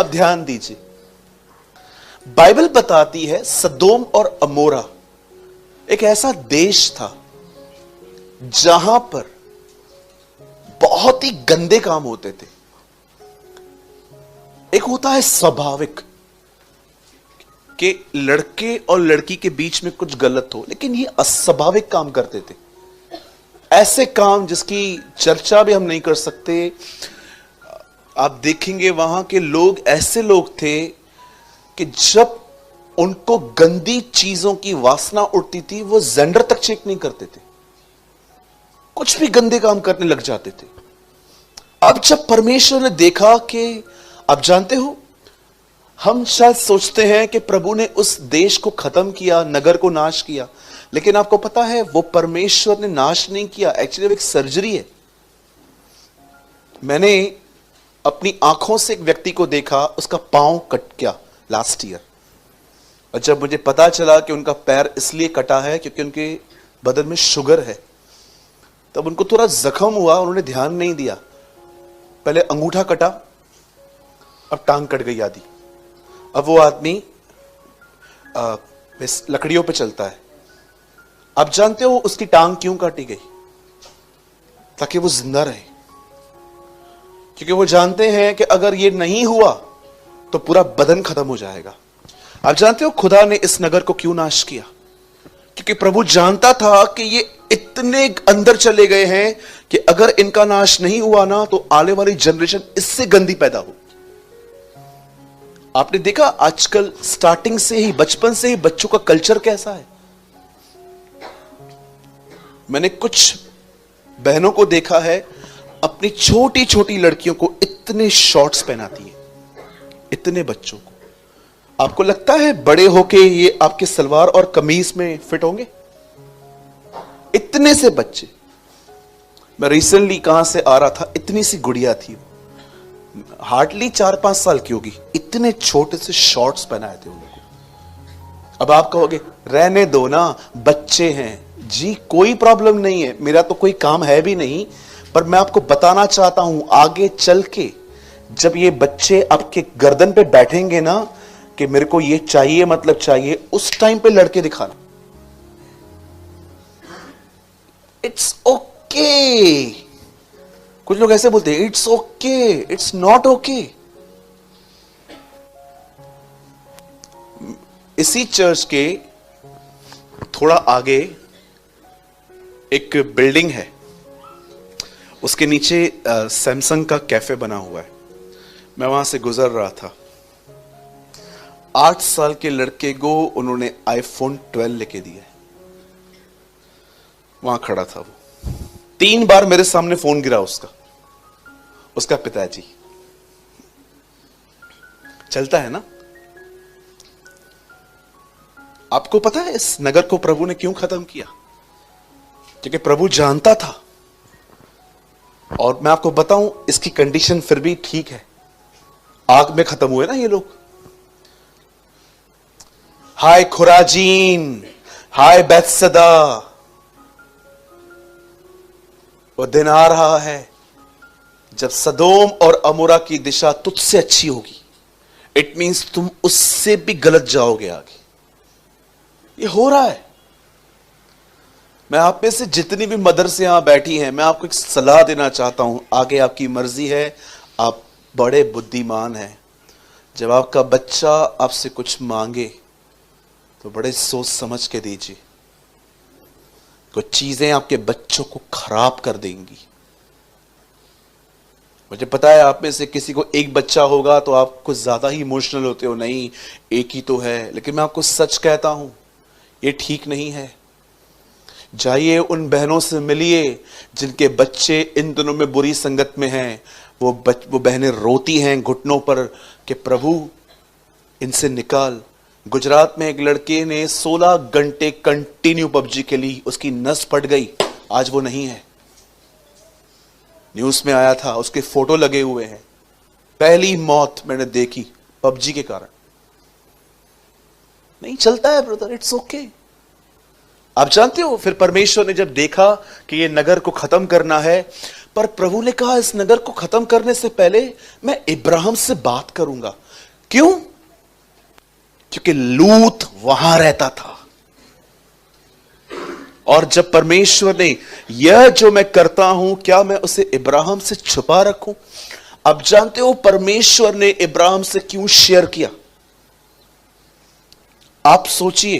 अब ध्यान दीजिए, बाइबल बताती है सदोम और अमोरा एक ऐसा देश था जहां पर बहुत ही गंदे काम होते थे। एक होता है स्वाभाविक कि लड़के और लड़की के बीच में कुछ गलत हो, लेकिन ये अस्वाभाविक काम करते थे, ऐसे काम जिसकी चर्चा भी हम नहीं कर सकते। आप देखेंगे वहां के लोग ऐसे लोग थे कि जब उनको गंदी चीजों की वासना उठती थी वो जेंडर तक चेक नहीं करते थे, कुछ भी गंदे काम करने लग जाते थे। अब जब परमेश्वर ने देखा कि, आप जानते हो, हम शायद सोचते हैं कि प्रभु ने उस देश को खत्म किया, नगर को नाश किया, लेकिन आपको पता है वो परमेश्वर ने नाश नहीं किया, एक्चुअली एक सर्जरी है। मैंने अपनी आंखों से एक व्यक्ति को देखा, उसका पांव कट गया लास्ट ईयर, और जब मुझे पता चला कि उनका पैर इसलिए कटा है क्योंकि उनके बदन में शुगर है, तब उनको थोड़ा जख्म हुआ, उन्होंने ध्यान नहीं दिया। पहले अंगूठा कटा, अब टांग कट गई आधी। अब वो आदमी लकड़ियों पे चलता है। आप जानते हो उसकी टांग क्यों काटी गई? ताकि वो जिंदा रहे, क्योंकि वो जानते हैं कि अगर ये नहीं हुआ तो पूरा बदन खत्म हो जाएगा। आप जानते हो खुदा ने इस नगर को क्यों नाश किया? क्योंकि प्रभु जानता था कि ये इतने अंदर चले गए हैं कि अगर इनका नाश नहीं हुआ ना तो आने वाली जनरेशन इससे गंदी पैदा हो। आपने देखा आजकल स्टार्टिंग से ही, बचपन से ही बच्चों का कल्चर कैसा है। मैंने कुछ बहनों को देखा है, अपनी छोटी छोटी लड़कियों को इतने शॉर्ट्स पहनाती है, इतने बच्चों को। आपको लगता है बड़े होके ये आपके सलवार और कमीज में फिट होंगे? इतने से बच्चे। मैं रिसेंटली कहां से आ रहा था, इतनी सी गुड़िया थी, हार्डली 4-5 साल की होगी, इतने छोटे से शॉर्ट्स पहनाए थे उन लोगों को। अब आप कहोगे रहने दो ना, बच्चे हैं। जी कोई प्रॉब्लम नहीं है, मेरा तो कोई काम है भी नहीं, पर मैं आपको बताना चाहता हूं आगे चल के जब ये बच्चे आपके गर्दन पे बैठेंगे ना कि मेरे को ये चाहिए, मतलब चाहिए, उस टाइम पे लड़के दिखाना। It's okay. कुछ लोग ऐसे बोलते हैं it's okay, it's not okay. इसी चर्च के थोड़ा आगे एक बिल्डिंग है, उसके नीचे सैमसंग का कैफे बना हुआ है। मैं वहां से गुजर रहा था, 8 साल के लड़के को उन्होंने आईफोन 12 लेके दिया। वहां खड़ा था वो, 3 बार मेरे सामने फोन गिरा उसका पिताजी। चलता है ना। आपको पता है इस नगर को प्रभु ने क्यों खत्म किया? क्योंकि प्रभु जानता था, और मैं आपको बताऊं इसकी कंडीशन फिर भी ठीक है। आग में खत्म हुए ना ये लोग। हाय खुराजीन, हाय बैतसदा, वो दिन आ रहा है जब सदोम और अमोरा की दिशा तुझसे अच्छी होगी। इट मींस तुम उससे भी गलत जाओगे आगे। ये हो रहा है। मैं आप में से जितनी भी मदर्स यहां बैठी हैं, मैं आपको एक सलाह देना चाहता हूं, आगे आपकी मर्जी है, आप बड़े बुद्धिमान हैं। जब आपका बच्चा आपसे कुछ मांगे तो बड़े सोच समझ के दीजिए, कुछ चीजें आपके बच्चों को खराब कर देंगी। मुझे पता है आप में से किसी को एक बच्चा होगा तो आप कुछ ज्यादा ही इमोशनल होते हो, नहीं एक ही तो है, लेकिन मैं आपको सच कहता हूं ये ठीक नहीं है। जाइए उन बहनों से मिलिए जिनके बच्चे इन दिनों में बुरी संगत में हैं। वो बहनें रोती हैं घुटनों पर कि प्रभु इनसे निकाल। गुजरात में एक लड़के ने 16 घंटे कंटिन्यू पबजी खेली, उसकी नस फट गई, आज वो नहीं है। न्यूज में आया था, उसके फोटो लगे हुए हैं। पहली मौत मैंने देखी पबजी के कारण। नहीं चलता है ब्रदर, इट्स ओके। आप जानते हो फिर परमेश्वर ने जब देखा कि ये नगर को खत्म करना है, पर प्रभु ने कहा इस नगर को खत्म करने से पहले मैं इब्राहिम से बात करूंगा। क्यों? क्योंकि लूत वहां रहता था। और जब परमेश्वर ने यह जो मैं करता हूं, क्या मैं उसे इब्राहिम से छुपा रखूं? अब जानते हो परमेश्वर ने इब्राहिम से क्यों शेयर किया? आप सोचिए,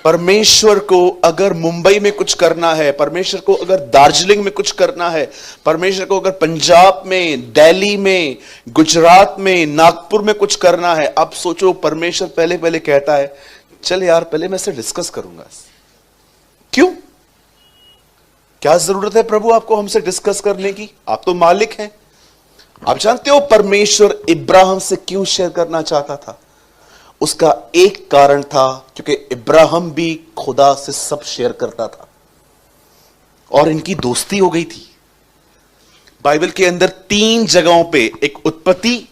परमेश्वर को अगर मुंबई में कुछ करना है, परमेश्वर को अगर दार्जिलिंग में कुछ करना है, परमेश्वर को अगर पंजाब में, दिल्ली में, गुजरात में, नागपुर में कुछ करना है, आप सोचो परमेश्वर पहले पहले कहता है चल यार पहले मैं इसे डिस्कस करूंगा। क्यों? क्या जरूरत है प्रभु आपको हमसे डिस्कस करने की? आप तो मालिक हैं। आप जानते हो परमेश्वर इब्राहिम से क्यों शेयर करना चाहता था? उसका एक कारण था, क्योंकि इब्राहिम भी खुदा से सब शेयर करता था और इनकी दोस्ती हो गई थी। बाइबल के अंदर 3 जगहों पे, एक उत्पत्ति,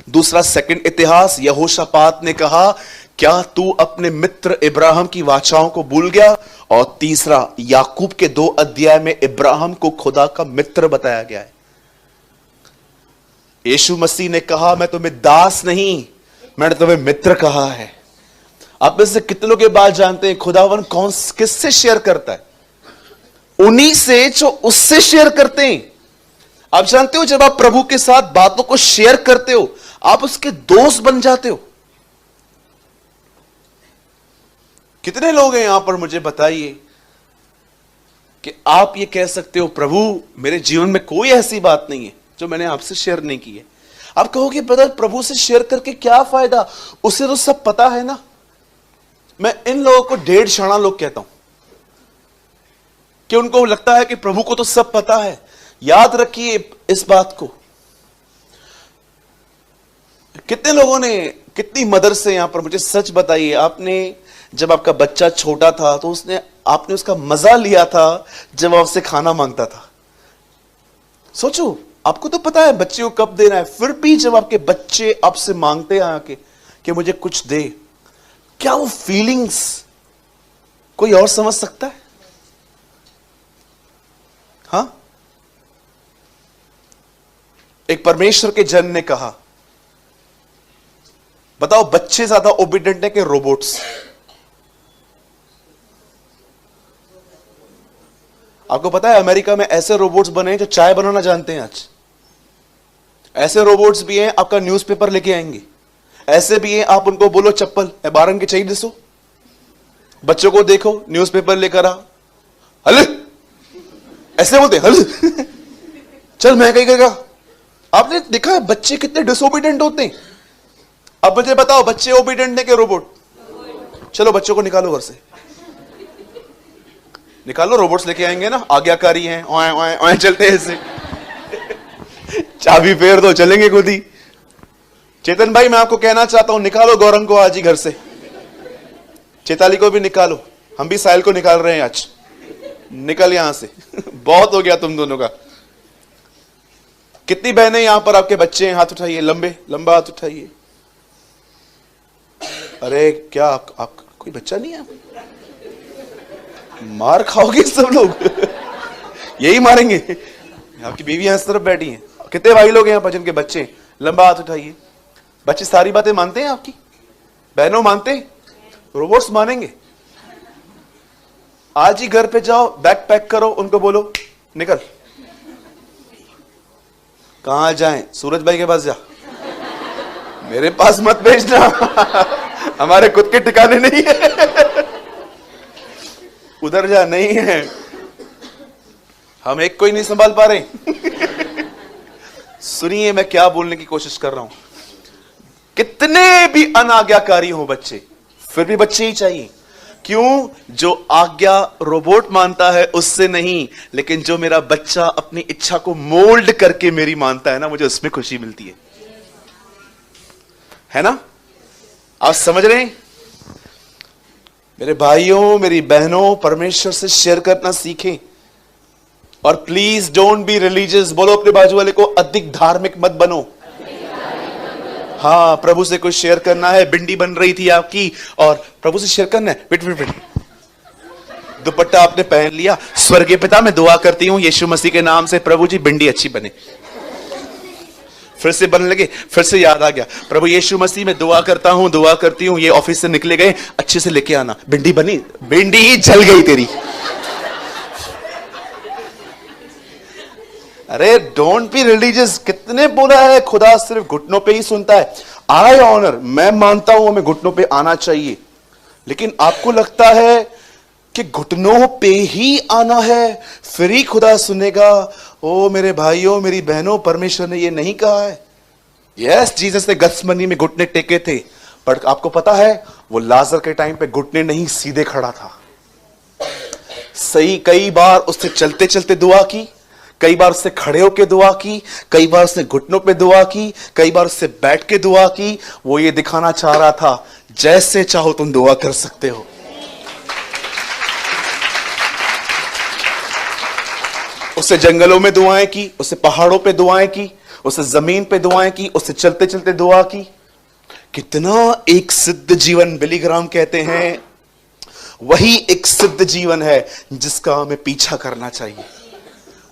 दूसरा सेकंड इतिहास, यहोशापात ने कहा क्या तू अपने मित्र इब्राहिम की वाचाओं को भूल गया, और तीसरा याकूब के 2 अध्याय में इब्राहिम को खुदा का मित्र बताया गया है। यीशु मसीह ने कहा मैं तुम्हें दास नहीं, मैंने तुम्हें मित्र कहा है। आप में से कितने लोग ये बात जानते हैं खुदावन किससे शेयर करता है? उन्हीं से जो उससे शेयर करते हैं। आप जानते हो जब आप प्रभु के साथ बातों को शेयर करते हो, आप उसके दोस्त बन जाते हो। कितने लोग हैं यहां पर, मुझे बताइए कि आप ये कह सकते हो प्रभु मेरे जीवन में कोई ऐसी बात नहीं है जो मैंने आपसे शेयर नहीं की है। आप कहोगे ब्रदर प्रभु से शेयर करके क्या फायदा, उसे तो सब पता है ना। मैं इन लोगों को 1.5 शाणा लोग कहता हूं कि उनको लगता है कि प्रभु को तो सब पता है। याद रखिए इस बात को। कितने लोगों ने, कितनी मदर से यहां पर मुझे सच बताइए, आपने जब आपका बच्चा छोटा था तो आपने उसका मजा लिया था जब आपसे खाना मांगता था। सोचो, आपको तो पता है बच्चे को कब देना है, फिर भी जब आपके बच्चे आपसे मांगते हैं आके कि मुझे कुछ दे, क्या वो फीलिंग्स कोई और समझ सकता है? हां, एक परमेश्वर के जन ने कहा बताओ बच्चे ज्यादा ओबीडिएंट है कि रोबोट्स? आपको पता है अमेरिका में ऐसे रोबोट्स बने हैं जो चाय बनाना जानते हैं। आज ऐसे रोबोट्स भी हैं आपका न्यूज़पेपर लेके आएंगे। ऐसे भी हैं आप उनको बोलो चप्पल 12 के चाहिए दिसो, बच्चों को देखो न्यूज़पेपर लेकर आ, हल ऐसे बोलते हल चल मैं कहीं करेगा। आपने देखा है बच्चे कितने डिसोबीडिएंट होते हैं। अब मुझे बताओ बच्चे ओबीडिएंट है कि रोबोट? चलो बच्चों को निकालो घर से, निकालो, रोबोट्स लेके आएंगे ना, आज्ञाकारी हैं, ओए ओए ओए चलते हैं ऐसे चाबी फेर दो चलेंगे खुद ही। चेतन भाई मैं आपको कहना चाहता हूं निकालो गौरंग को आज ही घर से, चेताली को भी निकालो, हम भी साहिल को निकाल रहे हैं आज, निकल यहां से बहुत हो गया तुम दोनों का। कितनी बहनें यहां पर आपके बच्चे हैं? हाथ उठाइए, लंबा हाथ उठाइए। अरे क्या आप कोई बच्चा नहीं है? मार खाओगे सब लोग यही मारेंगे। आपकी बीवी यहां इस तरफ बैठी है। कितने भाई लोग हैं यहां पर जिनके बच्चे? लंबा हाथ उठाइए। बच्चे सारी बातें मानते हैं आपकी? बहनों मानते हैं? रोबोट्स मानेंगे? आज ही घर पे जाओ, बैग पैक करो, उनको बोलो निकल। कहां जाएं? सूरज भाई के पास जा, मेरे पास मत भेजना हमारे खुद के ठिकाने नहीं है उधर जा, नहीं है, हम एक को ही नहीं संभाल पा रहे सुनिए मैं क्या बोलने की कोशिश कर रहा हूं। कितने भी अनाज्ञाकारी हो बच्चे, फिर भी बच्चे ही चाहिए। क्यों? जो आज्ञा रोबोट मानता है उससे नहीं, लेकिन जो मेरा बच्चा अपनी इच्छा को मोल्ड करके मेरी मानता है ना, मुझे उसमें खुशी मिलती है ना? आप समझ रहे हैं? मेरे भाइयों, मेरी बहनों, परमेश्वर से शेयर करना सीखें। और प्लीज डोंट बी रिलीजियस। बोलो अपने बाजू वाले को, अधिक धार्मिक मत बनो। हाँ, प्रभु से कुछ शेयर करना है, भिंडी बन रही थी आपकी और प्रभु से शेयर करना है, वेट दुपट्टा आपने पहन लिया, स्वर्गीय पिता मैं दुआ करती हूं यीशु मसीह के नाम से, प्रभु जी भिंडी अच्छी बने। फिर से बनने लगे, फिर से याद आ गया, प्रभु यीशु मसीह मैं दुआ करती हूं ये ऑफिस से निकले गए अच्छे से लेके आना, भिंडी बनी, भिंडी ही जल गई तेरी। अरे डोंट बी रिलीजियस। कितने बोला है खुदा सिर्फ घुटनों पे ही सुनता है। आई ऑनर, मैं मानता हूं हमें घुटनों पे आना चाहिए, लेकिन आपको लगता है कि घुटनों पे ही आना है फिर ही खुदा सुनेगा? ओ मेरे भाइयों मेरी बहनों, परमेश्वर ने ये नहीं कहा है। यस, जीसस ने गत्समनी में घुटने टेके थे, पर आपको पता है वो लाजर के टाइम पे घुटने नहीं सीधे खड़ा था। सही, कई बार उससे चलते चलते दुआ की, कई बार उससे खड़े होकर दुआ की, कई बार उसने घुटनों पे दुआ की, कई बार उससे बैठ के दुआ की। वो ये दिखाना चाह रहा था जैसे चाहो तुम दुआ कर सकते हो। उससे जंगलों में दुआएं की, उससे पहाड़ों पे दुआएं की, उससे जमीन पे दुआएं की, उससे चलते चलते दुआ की। कितना एक सिद्ध जीवन बिली ग्राम कहते हैं, वही एक सिद्ध जीवन है जिसका हमें पीछा करना चाहिए।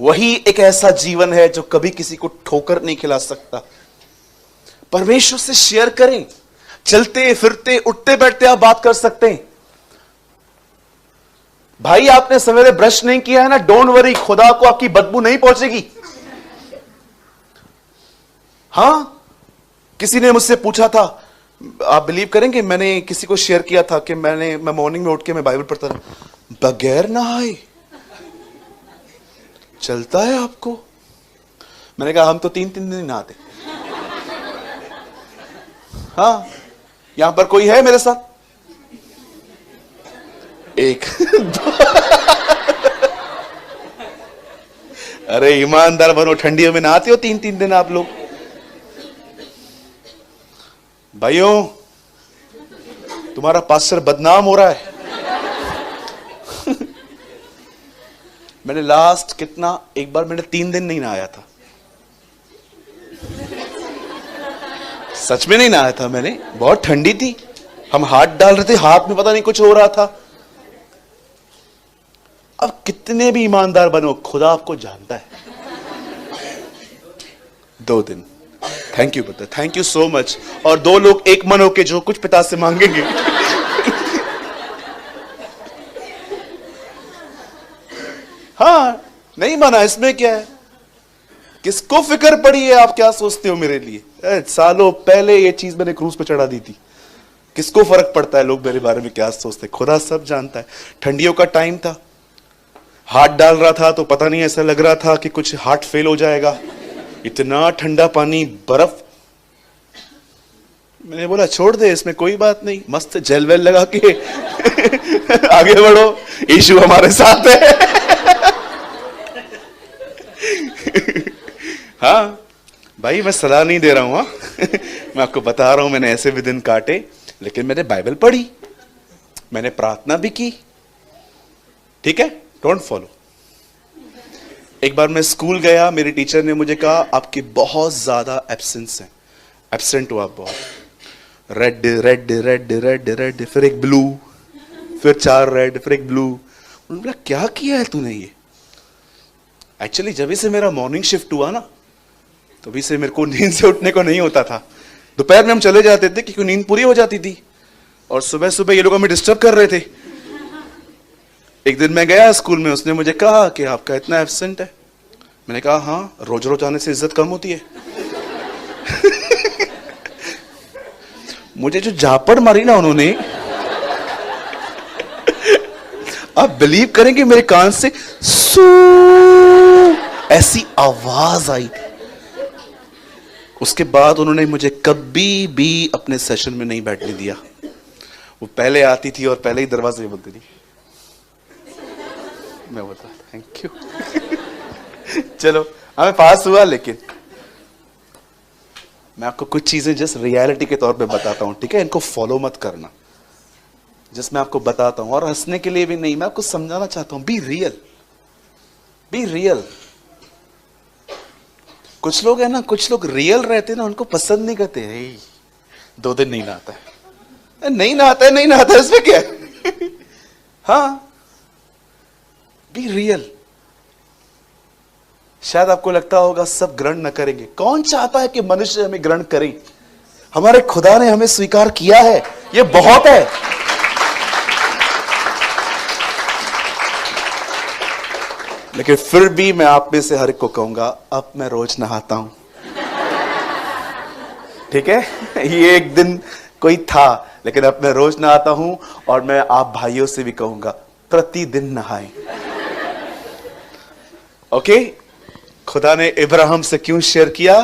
वही एक ऐसा जीवन है जो कभी किसी को ठोकर नहीं खिला सकता। परमेश्वर से शेयर करें, चलते फिरते उठते बैठते आप बात कर सकते हैं। भाई आपने सवेरे ब्रश नहीं किया है ना, डोंट वरी, खुदा को आपकी बदबू नहीं पहुंचेगी। हां, किसी ने मुझसे पूछा था, आप बिलीव करेंगे, मैंने किसी को शेयर किया था कि मैं मॉर्निंग में उठ के मैं बाइबल पढ़ता था, बगैर नहाए चलता है आपको? मैंने कहा हम तो 3-3 दिन नहाते। हाँ, यहां पर कोई है मेरे साथ? एक अरे ईमानदार बनो, ठंडियों में नहाते हो 3-3 दिन आप लोग? भाइयों तुम्हारा पास्टर बदनाम हो रहा है। मैंने लास्ट कितना, एक बार मैंने 3 दिन नहीं नहाया था, सच में नहीं नहाया था मैंने, बहुत ठंडी थी, हम हाथ डाल रहे थे, हाथ में पता नहीं कुछ हो रहा था। अब कितने भी ईमानदार बनो, खुदा आपको जानता है। 2 दिन, thank you brother, thank you so much. और 2 लोग एक मन होके जो कुछ पिता से मांगेंगे। हाँ, नहीं माना, इसमें क्या है? किसको फिक्र पड़ी है? आप क्या सोचते हो मेरे लिए? सालों पहले ये चीज मैंने क्रूज पे चढ़ा दी थी। किसको फर्क पड़ता है लोग मेरे बारे में क्या सोचते? खुदा सब जानता है। ठंडियों का टाइम था, हाथ डाल रहा था तो पता नहीं, ऐसा लग रहा था कि कुछ हार्ट फेल हो जाएगा, इतना ठंडा पानी, बर्फ। मैंने बोला छोड़ दे, इसमें कोई बात नहीं, मस्त जेल वेल लगा के आगे बढ़ो, यीशु हमारे साथ है। हाँ भाई, मैं सलाह नहीं दे रहा हूं, मैं आपको बता रहा हूं, मैंने ऐसे भी दिन काटे, लेकिन मैंने बाइबल पढ़ी, मैंने प्रार्थना भी की, ठीक है, डोंट फॉलो। एक बार मैं स्कूल गया, मेरी टीचर ने मुझे कहा आपकी बहुत ज्यादा एब्सेंस है, एब्सेंट हो आप बहुत। Red red red red red, फिर एक ब्लू, फिर 4 रेड, फिर एक ब्लू। उन्होंने बोला क्या किया है तूने ये? एक्चुअली जब से मेरा मॉर्निंग शिफ्ट हुआ ना, तभी से मेरे को नींद से उठने को नहीं होता था। दोपहर में हम चले जाते थे क्योंकि नींद पूरी हो जाती थी, और सुबह सुबह ये लोग हमें डिस्टर्ब कर रहे थे। एक दिन मैं गया स्कूल में, उसने मुझे कहा कि आपका इतना एब्सेंट है। मैंने कहा हाँ, रोज रोज आने से इज्जत कम होती है। मुझे जो झापड़ मारी ना उन्होंने, आप बिलीव करेंगे मेरे कान से सू ऐसी आवाज आई। उसके बाद उन्होंने मुझे कभी भी अपने सेशन में नहीं बैठने दिया। वो पहले आती थी और पहले ही दरवाजे बोलती थी। मैं बोलता थैंक यू। चलो हमें पास हुआ, लेकिन मैं आपको कुछ चीजें जस्ट रियलिटी के तौर पे बताता हूं, ठीक है? इनको फॉलो मत करना, जस्ट मैं आपको बताता हूं, और हंसने के लिए भी नहीं, मैं आपको समझाना चाहता हूं। Be real, be real. कुछ लोग है ना, कुछ लोग रियल रहते ना, उनको पसंद नहीं करते। 2 दिन नहीं नहाता है, नहीं नहाता है, नहीं नहाता है, इसमें क्या है? हाँ, बी रियल। शायद आपको लगता होगा सब ग्रहण न करेंगे। कौन चाहता है कि मनुष्य हमें ग्रहण करे? हमारे खुदा ने हमें स्वीकार किया है, यह बहुत है। लेकिन फिर भी मैं आप में से हर एक को कहूंगा, अब मैं रोज नहाता हूं। ठीक है, ये एक दिन कोई था, लेकिन अब मैं रोज नहाता हूं। और मैं आप भाइयों से भी कहूंगा, प्रतिदिन नहाएं। ओके? खुदा ने इब्राहिम से क्यों शेयर किया?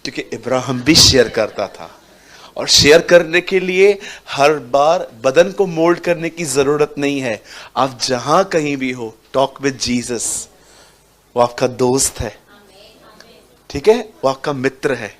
क्योंकि इब्राहिम भी शेयर करता था। और शेयर करने के लिए हर बार बदन को मोल्ड करने की जरूरत नहीं है। आप जहां कहीं भी हो, टॉक विद जीसस। वो आपका दोस्त है, ठीक है, वो आपका मित्र है।